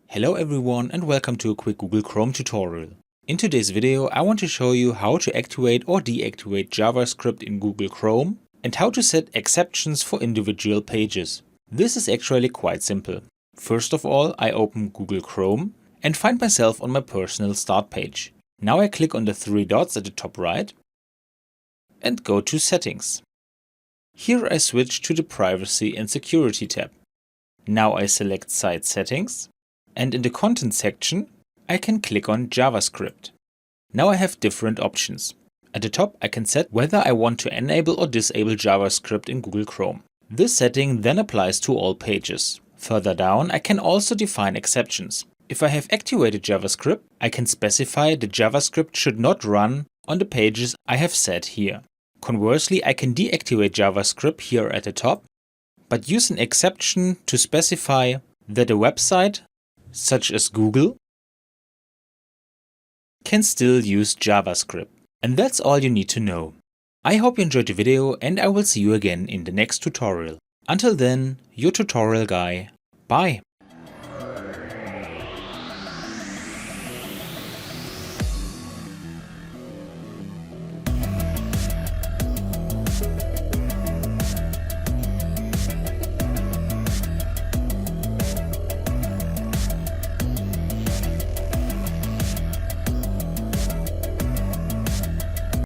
Hello everyone and welcome to a quick Google Chrome tutorial. In today's video I want to show you how to activate or deactivate JavaScript in Google Chrome and how to set exceptions for individual pages. This is actually quite simple. First of all, I open Google Chrome and find myself on my personal start page. Now I click on the three dots at the top right and go to Settings. Here I switch to the Privacy and Security tab. Now I select Site Settings. And in the content section, I can click on JavaScript. Now I have different options. At the top, I can set whether I want to enable or disable JavaScript in Google Chrome. This setting then applies to all pages. Further down, I can also define exceptions. If I have activated JavaScript, I can specify that JavaScript should not run on the pages I have set here. Conversely, I can deactivate JavaScript here at the top, but use an exception to specify that a website such as Google, can still use JavaScript. And that's all you need to know. I hope you enjoyed the video and I will see you again in the next tutorial. Until then, your tutorial guy. Bye!